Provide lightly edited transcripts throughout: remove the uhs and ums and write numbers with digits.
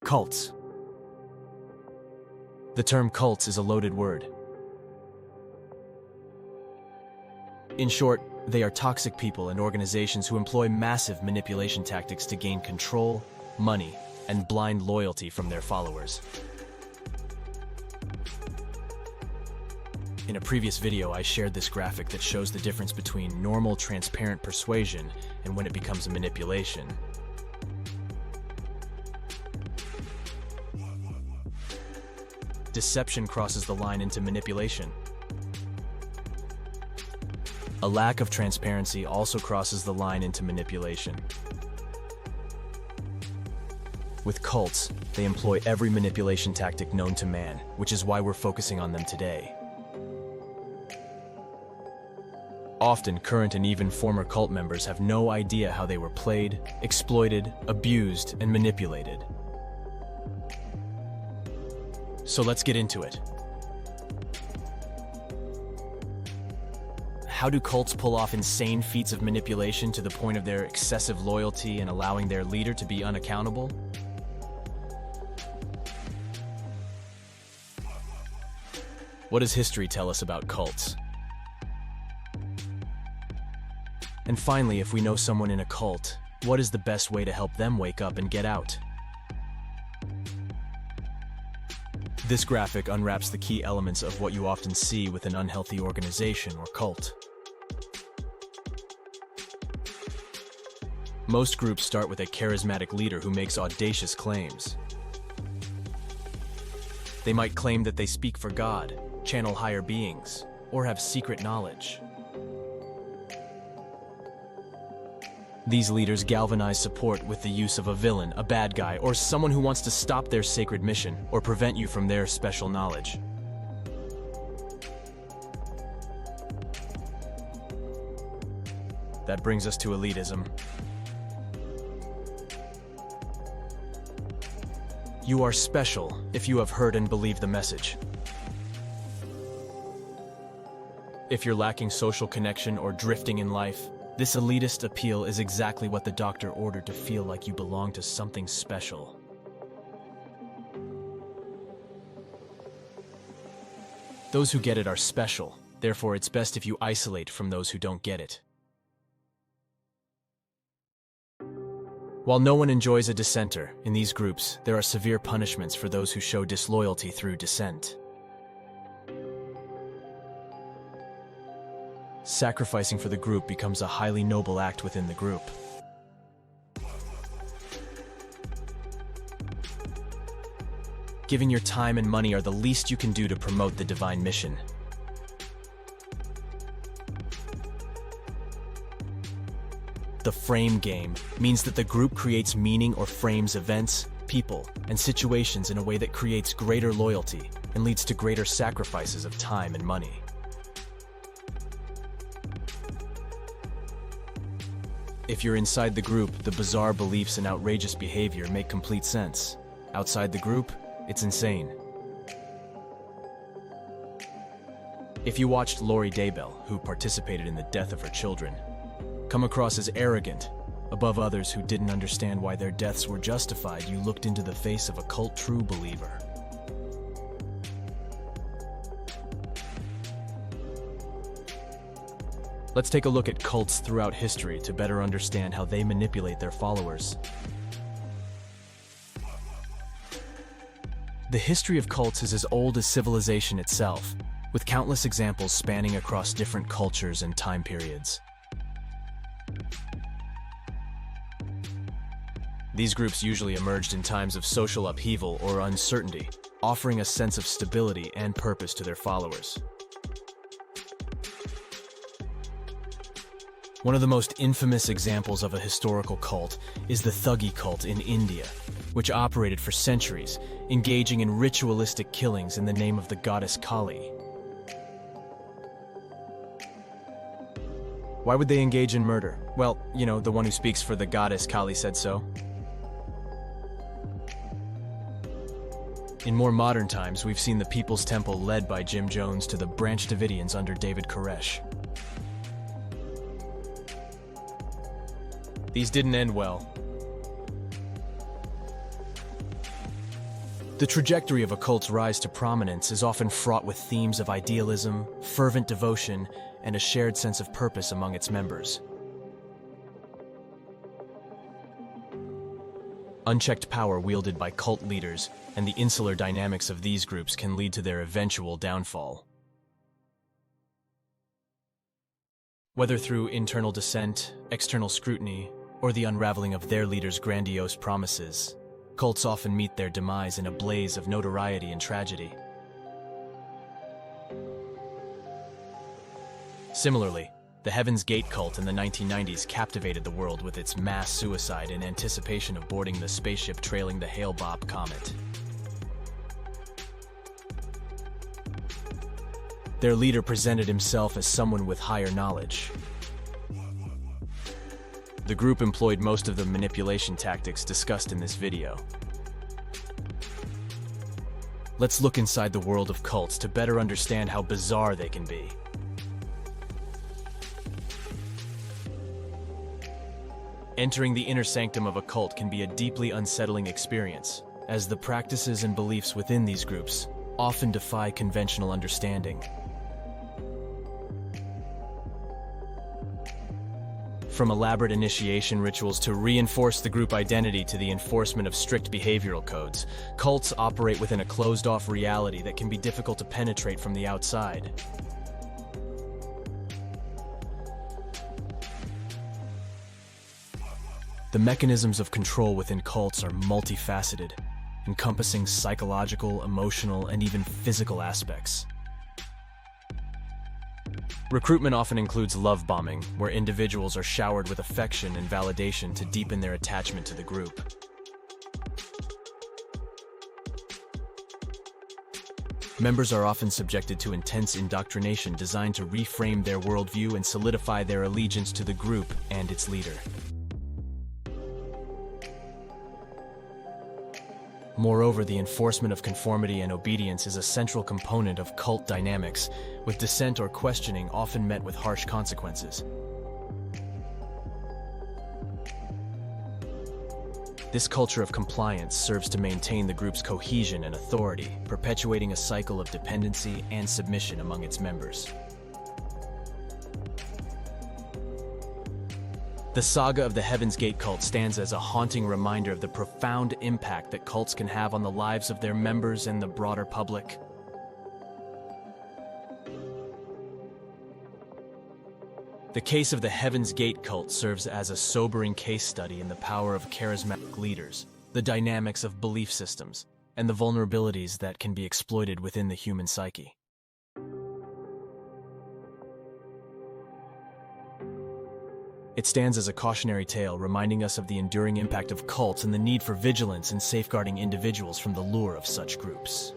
Cults. The term cults is a loaded word. In short, they are toxic people and organizations who employ massive manipulation tactics to gain control, money, and blind loyalty from their followers. In a previous video, I shared this graphic that shows the difference between normal, transparent persuasion and when it becomes a manipulation. Deception crosses the line into manipulation. A lack of transparency also crosses the line into manipulation. With cults, they employ every manipulation tactic known to man, which is why we're focusing on them today. Often, current and even former cult members have no idea how they were played, exploited, abused, and manipulated. So let's get into it. How do cults pull off insane feats of manipulation to the point of their excessive loyalty and allowing their leader to be unaccountable? What does history tell us about cults? And finally, if we know someone in a cult, what is the best way to help them wake up and get out? This graphic unwraps the key elements of what you often see with an unhealthy organization or cult. Most groups start with a charismatic leader who makes audacious claims. They might claim that they speak for God, channel higher beings, or have secret knowledge. These leaders galvanize support with the use of a villain, a bad guy, or someone who wants to stop their sacred mission or prevent you from their special knowledge. That brings us to elitism. You are special if you have heard and believed the message. If you're lacking social connection or drifting in life, this elitist appeal is exactly what the doctor ordered to feel like you belong to something special. Those who get it are special, therefore it's best if you isolate from those who don't get it. While no one enjoys a dissenter, in these groups, there are severe punishments for those who show disloyalty through dissent. Sacrificing for the group becomes a highly noble act within the group. Giving your time and money are the least you can do to promote the divine mission. The frame game means that the group creates meaning or frames events, people, and situations in a way that creates greater loyalty and leads to greater sacrifices of time and money. If you're inside the group, the bizarre beliefs and outrageous behavior make complete sense. Outside the group, it's insane. If you watched Lori Daybell, who participated in the death of her children, come across as arrogant, above others who didn't understand why their deaths were justified, you looked into the face of a cult true believer. Let's take a look at cults throughout history to better understand how they manipulate their followers. The history of cults is as old as civilization itself, with countless examples spanning across different cultures and time periods. These groups usually emerged in times of social upheaval or uncertainty, offering a sense of stability and purpose to their followers. One of the most infamous examples of a historical cult is the Thuggee cult in India, which operated for centuries, engaging in ritualistic killings in the name of the goddess Kali. Why would they engage in murder? Well, you know, the one who speaks for the goddess Kali said so. In more modern times, we've seen the People's Temple led by Jim Jones to the Branch Davidians under David Koresh. These didn't end well. The trajectory of a cult's rise to prominence is often fraught with themes of idealism, fervent devotion, and a shared sense of purpose among its members. Unchecked power wielded by cult leaders and the insular dynamics of these groups can lead to their eventual downfall. Whether through internal dissent, external scrutiny, or the unraveling of their leaders' grandiose promises, cults often meet their demise in a blaze of notoriety and tragedy. Similarly, the Heaven's Gate cult in the 1990s captivated the world with its mass suicide in anticipation of boarding the spaceship trailing the Hale-Bopp comet. Their leader presented himself as someone with higher knowledge. The group employed most of the manipulation tactics discussed in this video. Let's look inside the world of cults to better understand how bizarre they can be. Entering the inner sanctum of a cult can be a deeply unsettling experience, as the practices and beliefs within these groups often defy conventional understanding. From elaborate initiation rituals to reinforce the group identity to the enforcement of strict behavioral codes, cults operate within a closed-off reality that can be difficult to penetrate from the outside. The mechanisms of control within cults are multifaceted, encompassing psychological, emotional, and even physical aspects. Recruitment often includes love bombing, where individuals are showered with affection and validation to deepen their attachment to the group. Members are often subjected to intense indoctrination designed to reframe their worldview and solidify their allegiance to the group and its leader. Moreover, the enforcement of conformity and obedience is a central component of cult dynamics, with dissent or questioning often met with harsh consequences. This culture of compliance serves to maintain the group's cohesion and authority, perpetuating a cycle of dependency and submission among its members. The saga of the Heaven's Gate cult stands as a haunting reminder of the profound impact that cults can have on the lives of their members and the broader public. The case of the Heaven's Gate cult serves as a sobering case study in the power of charismatic leaders, the dynamics of belief systems, and the vulnerabilities that can be exploited within the human psyche. It stands as a cautionary tale, reminding us of the enduring impact of cults and the need for vigilance in safeguarding individuals from the lure of such groups.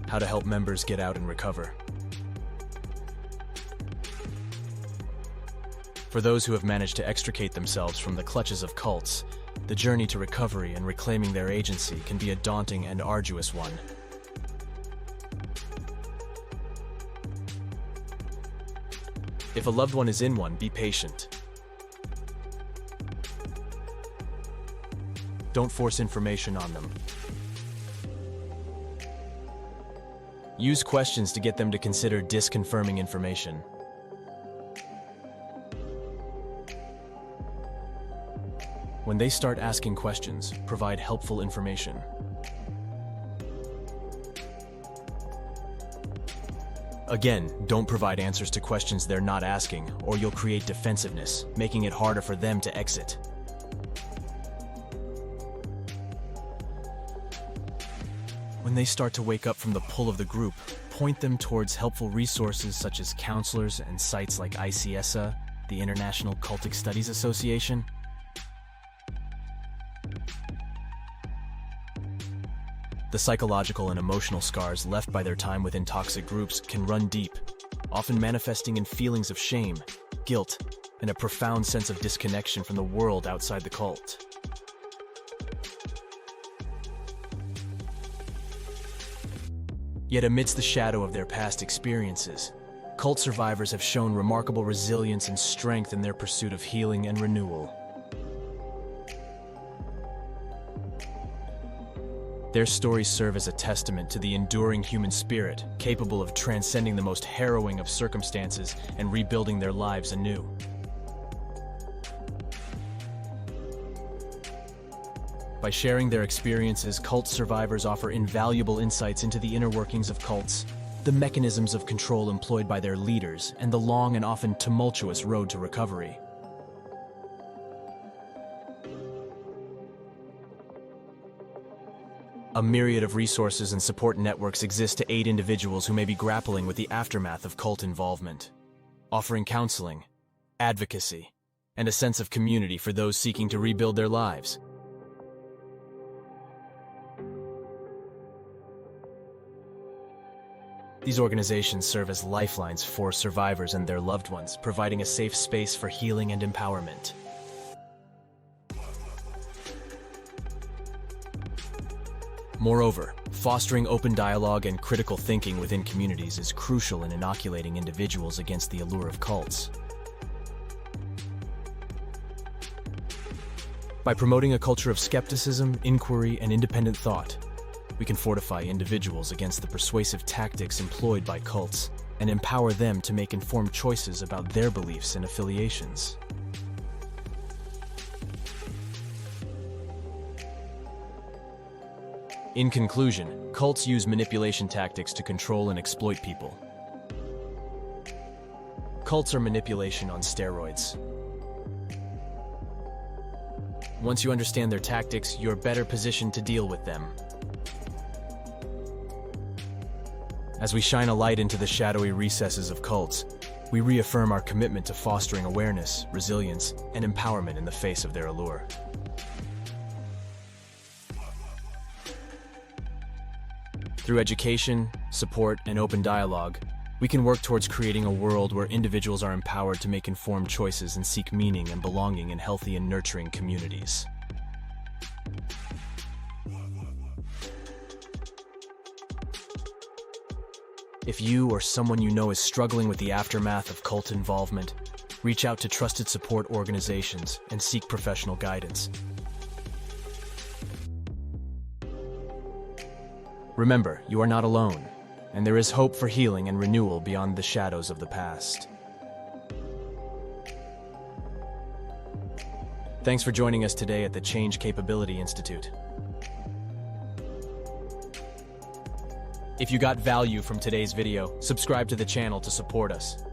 How to help members get out and recover. For those who have managed to extricate themselves from the clutches of cults, the journey to recovery and reclaiming their agency can be a daunting and arduous one. If a loved one is in one, be patient. Don't force information on them. Use questions to get them to consider disconfirming information. When they start asking questions, provide helpful information. Again, don't provide answers to questions they're not asking, or you'll create defensiveness, making it harder for them to exit. When they start to wake up from the pull of the group, point them towards helpful resources such as counselors and sites like ICSA, the International Cultic Studies Association. The psychological and emotional scars left by their time within toxic groups can run deep, often manifesting in feelings of shame, guilt, and a profound sense of disconnection from the world outside the cult. Yet amidst the shadow of their past experiences, cult survivors have shown remarkable resilience and strength in their pursuit of healing and renewal. Their stories serve as a testament to the enduring human spirit, capable of transcending the most harrowing of circumstances and rebuilding their lives anew. By sharing their experiences, cult survivors offer invaluable insights into the inner workings of cults, the mechanisms of control employed by their leaders, and the long and often tumultuous road to recovery. A myriad of resources and support networks exist to aid individuals who may be grappling with the aftermath of cult involvement, offering counseling, advocacy, and a sense of community for those seeking to rebuild their lives. These organizations serve as lifelines for survivors and their loved ones, providing a safe space for healing and empowerment. Moreover, fostering open dialogue and critical thinking within communities is crucial in inoculating individuals against the allure of cults. By promoting a culture of skepticism, inquiry, and independent thought, we can fortify individuals against the persuasive tactics employed by cults and empower them to make informed choices about their beliefs and affiliations. In conclusion, cults use manipulation tactics to control and exploit people. Cults are manipulation on steroids. Once you understand their tactics, you're better positioned to deal with them. As we shine a light into the shadowy recesses of cults, we reaffirm our commitment to fostering awareness, resilience, and empowerment in the face of their allure. Through education, support, and open dialogue, we can work towards creating a world where individuals are empowered to make informed choices and seek meaning and belonging in healthy and nurturing communities. If you or someone you know is struggling with the aftermath of cult involvement, reach out to trusted support organizations and seek professional guidance. Remember, you are not alone, and there is hope for healing and renewal beyond the shadows of the past. Thanks for joining us today at the Change Capability Institute. If you got value from today's video, subscribe to the channel to support us.